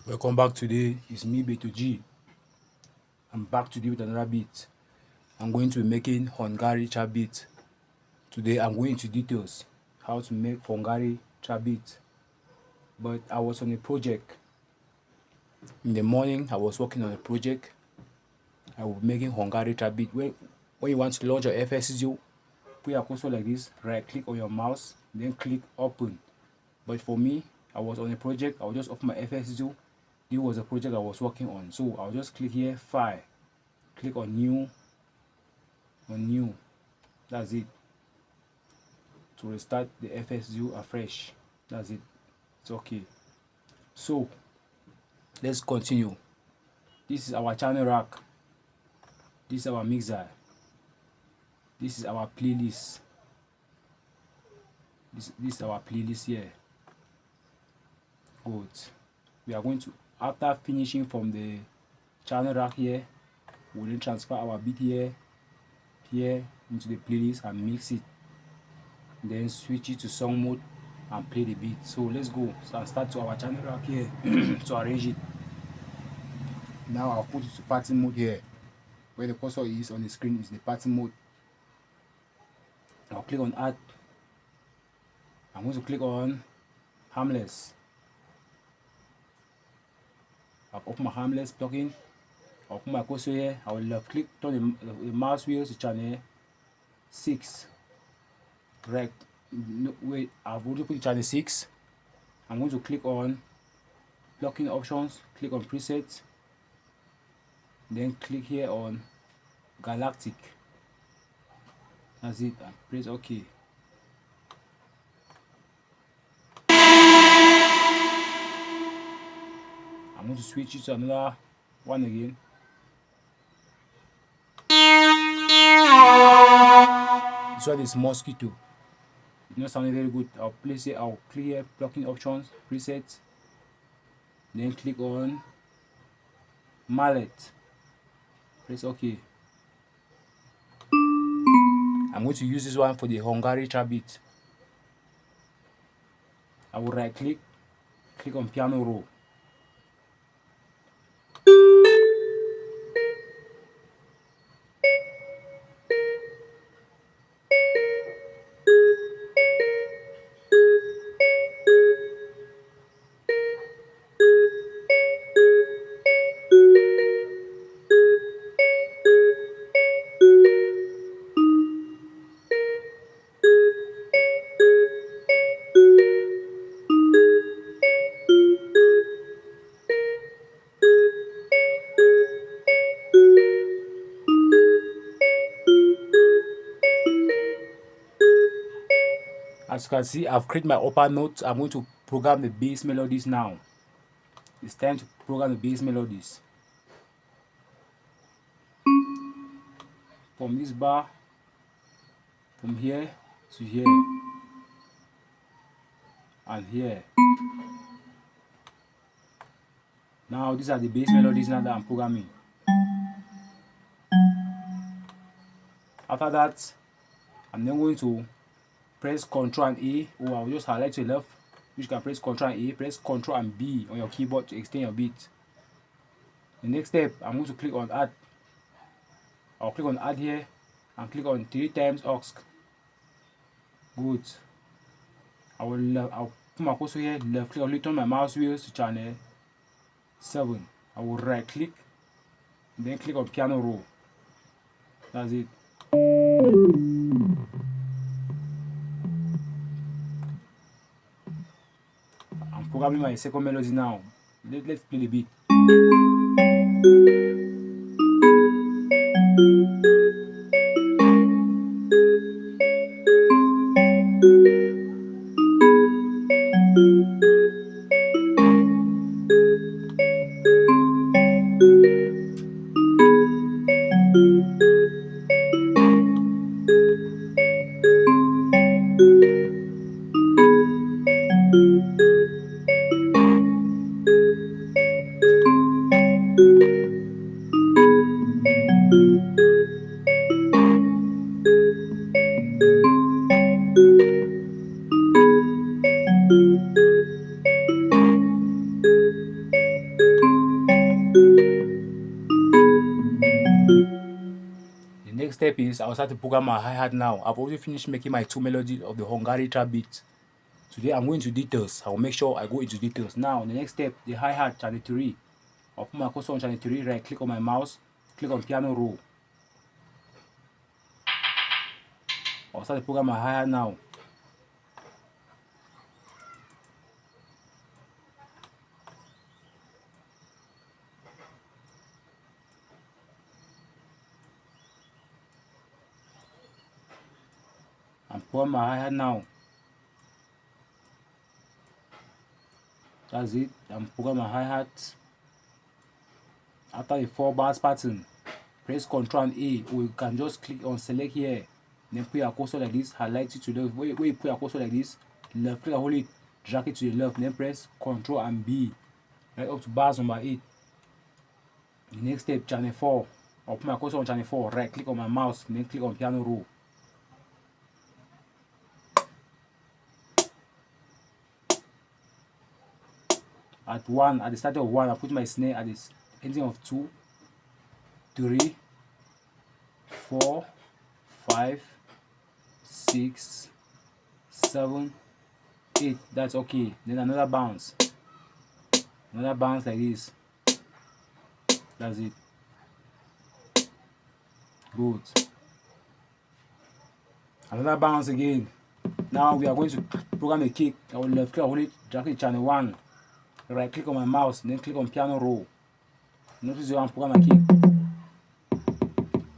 Welcome back. Today it's me Beto G. I'm back today with another beat. I'm going to be making Hungary trap beat. Today I'm going into details how to make Hungary trap beat. But I was on a project. In the morning I was working on a project. I was making Hungary trap beat. When you want to launch your FS Studio, put your cursor like this, right click on your mouse, then click open. But for me, I was on a project. I will just open my FS Studio. This was a project I was working on. So I'll just click here, file, click on new, that's it, to restart the FSU afresh. That's it, it's okay. So let's continue. This is our channel rack, this is our mixer, this is our playlist, this is our playlist here. Good. We are going to, after finishing from the channel rack here, we'll then transfer our beat here into the playlist and mix it, then switch it to song mode and play the beat. So let's go. So I'll start to our channel rack here to arrange it. Now I'll put it to party mode here. Where the cursor is on the screen is the party mode. I'll click on add. I'm going to click on harmless. I'll open my harmless plugin. I'll put my cursor here. I will left click, turn the mouse wheel to channel 6. Right. No, wait, I've already put channel 6. I'm going to click on plugin options, click on presets, then click here on galactic. That's it, and press OK. I'm going to switch it to another one again. This one is mosquito. It's not sounding very good. I'll place it, I'll clear plugin options, presets, then click on mallet. Press OK. I'm going to use this one for the Hungary trap beat. I will right click, click on piano roll. As you can see, I've created my upper notes. I'm going to program the bass melodies now. It's time to program the bass melodies. From this bar, from here to here, and here. Now these are the bass melodies now that I'm programming. After that, I'm then going to press Ctrl and A, or I'll just highlight to the left, which can press Ctrl and A, press Ctrl and B on your keyboard to extend your beat. The next step, I'm going to click on add. I'll click on add here and click on 3 times aux. Good. I'll put my cursor here, left click, I'll turn my mouse wheels to channel 7. I will right click, then click on piano roll. That's it. I'm programming my second melody now. Let's play the beat. next step is I'll start to program my hi-hat now. I've already finished making my 2 melodies of the Hungary trap beat. Today I'm going to details. I'll make sure I go into details. Now the next step, the hi-hat channel 3. I'll put my cursor on channel 3, right click on my mouse, click on piano roll. I'll start to program my hi-hat now. I'm programming my hi-hat now. That's it. I'm programming my hi-hat. After the 4 bars pattern, press Ctrl and A, or you can just click on select here. Then put your cursor like this, highlight it to the left. Where you put your cursor like this, left click and hold it, drag it to the left. Then press Ctrl and B, right up to bars number 8. The next step, channel 4. I'll put my cursor on channel 4, right click on my mouse, then click on piano roll. At 1, at the start of 1, I put my snare at the ending of 2, 3, 4, 5, 6, 7, 8. That's okay. Then another bounce like this. That's it. Good. Another bounce again. Now we are going to program a kick. I will left click, hold it, drag it channel 1, right click on my mouse, then click on piano roll. Notice you want to program a kick.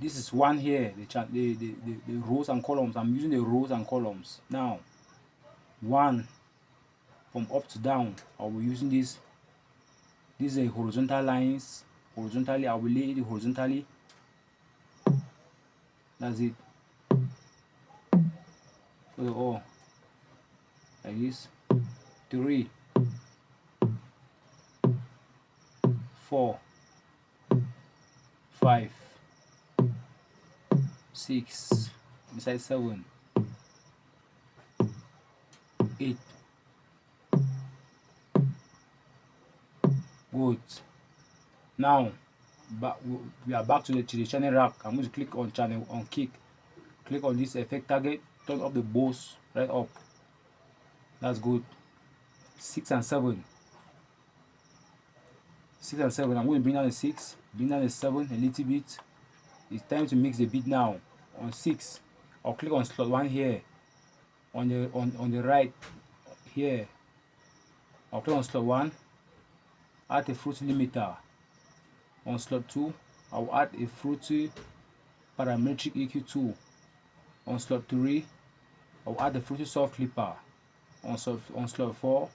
This is 1 here, the rows and columns. I'm using the rows and columns. Now 1 from up to down, I'll be using this. These are horizontal lines. Horizontally, I will lay it horizontally. That's it. For the all like this. 3, 4, 5, 6, inside 7, 8. Good. Now we are back to the channel rack. I'm going to click on channel on kick. Click on this effect target. Turn up the bows right up. That's good. 6 and 7. 6 and 7. I'm going to bring down the 6, bring down the 7 a little bit. It's time to mix the beat now. On 6, I'll click on slot 1 here. On the right here, I'll click on slot 1. Add a fruity limiter. On slot 2, I'll add a fruity parametric EQ2. On slot 3, I'll add a fruity soft clipper. On slot 4,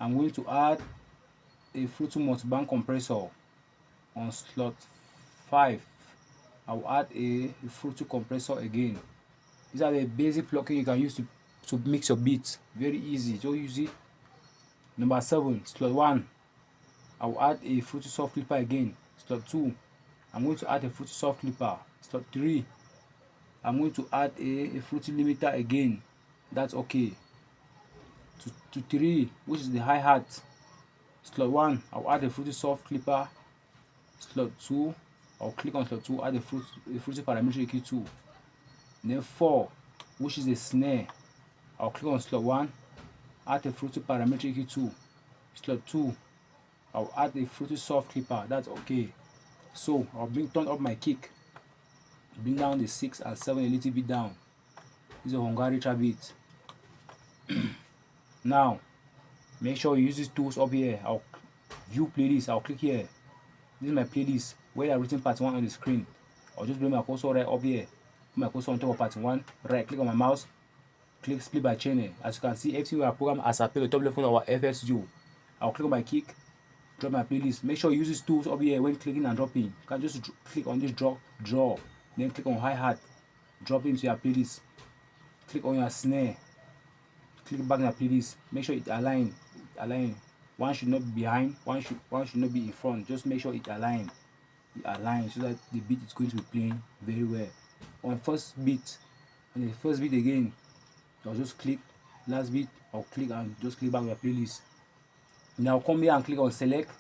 I'm going to add a fruity multiband compressor. On slot 5, I'll add a fruity compressor again. These are the basic plugins you can use to mix your beats. Very easy. Just use it. Number 7, slot 1, I'll add a fruity soft clipper again. Slot 2, I'm going to add a fruity soft clipper. Slot 3, I'm going to add a fruity limiter again. That's okay. To 3, which is the hi-hat. Slot 1, I'll add a fruity soft clipper. Slot 2, I'll click on slot 2, add a fruity parametric EQ2. Then 4, which is the snare, I'll click on slot 1, add a fruity parametric EQ2. Slot 2, I'll add a fruity soft clipper. That's okay. So I'll turn up my kick, bring down the 6 and 7 a little bit down. This is a Hungary trap beat. Now make sure you use these tools up here. I'll view playlist. I'll click here. This is my playlist where I've written part 1 on the screen. I'll just bring my cursor right up here. Put my cursor on top of part 1. Right click on my mouse. Click split by channel. As you can see, everything we are programmed as a the top left corner of our FL Studio. I'll click on my kick. Drop my playlist. Make sure you use these tools up here when clicking and dropping. You can just click on this draw, then click on hi-hat, drop into your playlist. Click on your snare, click back in your playlist. Make sure it align. One should not be behind, one should not be in front. Just make sure it align so that the beat is going to be playing very well. On the first beat again, I'll just click. Last beat, I'll click and just click back on your playlist. Now come here and click on select.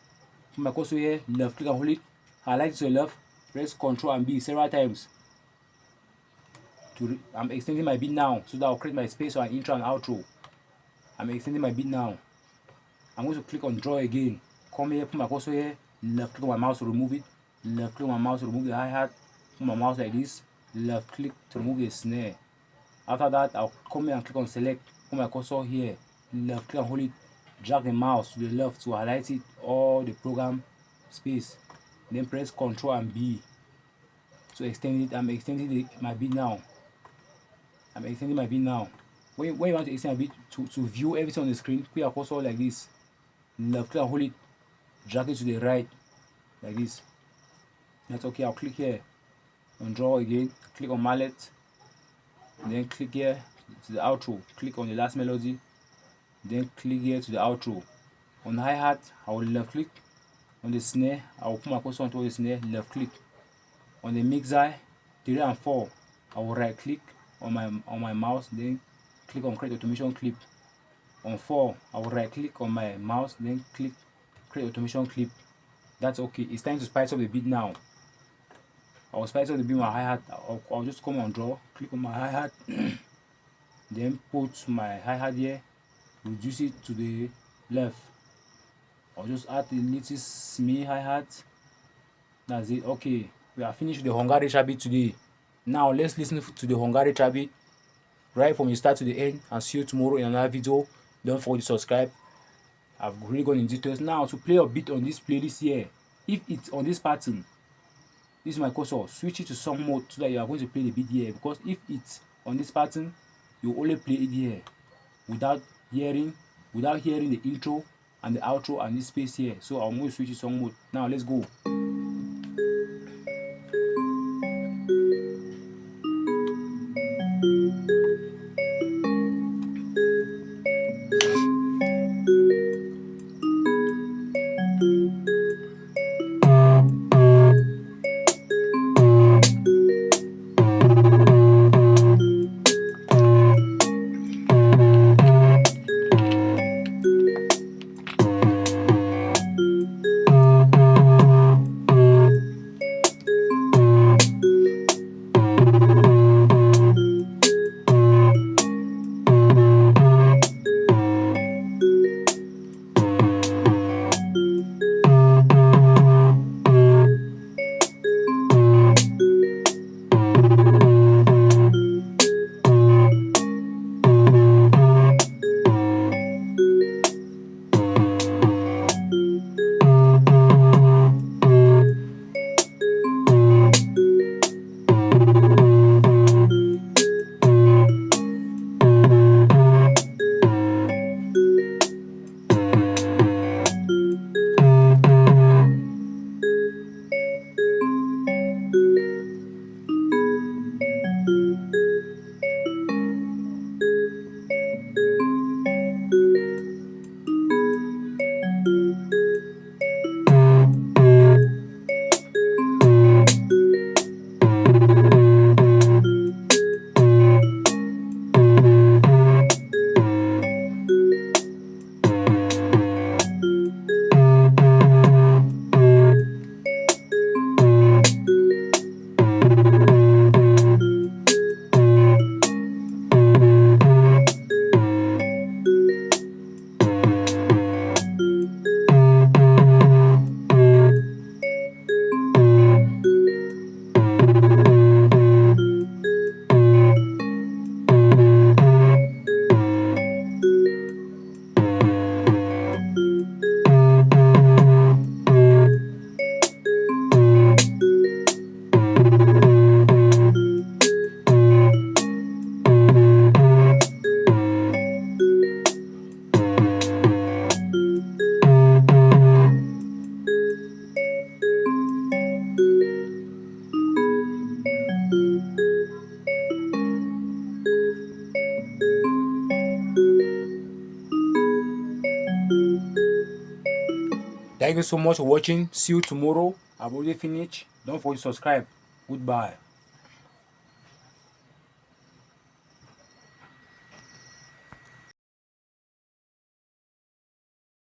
Put my cursor here, left click and hold it. Highlight it to the left. Press Ctrl and B several times. I'm extending my beat now so that I'll create my space for an intro and outro. I'm extending my beat now. I'm going to click on draw again. Come here, put my cursor here, left click on my mouse to remove it, left click on my mouse to remove the hi-hat, put my mouse like this, left click to remove the snare. After that, I'll come here and click on select, put my cursor here, left click and hold it, drag the mouse to the left to highlight it, all the program space. Then press Ctrl and B to extend it. I'm extending my beat now. I'm extending my beat now. When you want to extend a bit to view everything on the screen, put your cursor like this, left click and hold it, drag it to the right like this. That's okay. I'll click here on draw again, click on mallet, and then click here to the outro, click on the last melody, then click here to the outro. On the hi-hat, I will left click. On the snare, I will put my cursor onto the snare, left click. On the mixer 3 and 4, I will right click on my mouse, then click on create automation clip. On 4, I will right click on my mouse, then click create automation clip. That's okay. It's time to spice up the beat now. I'll spice up the beat with my hi-hat. I'll just come on draw, click on my hi-hat, then put my hi-hat here, reduce it to the left. I'll just add a little semi hi-hat. That's it. Okay, we are finished with the Hungary trap beat today. Now let's listen to the Hungary trap beat right from the start to the end, and see you tomorrow in another video. Don't forget to subscribe. I've really gone in details. Now to play a beat on this playlist here, if it's on this pattern, this is my cursor, switch it to song mode so that you are going to play the beat here, because if it's on this pattern, you only play it here without hearing the intro and the outro and this space here. So I'm going to switch to song mode. Now let's go. Thank you so much for watching. See you tomorrow. I've already finished. Don't forget to subscribe. Goodbye.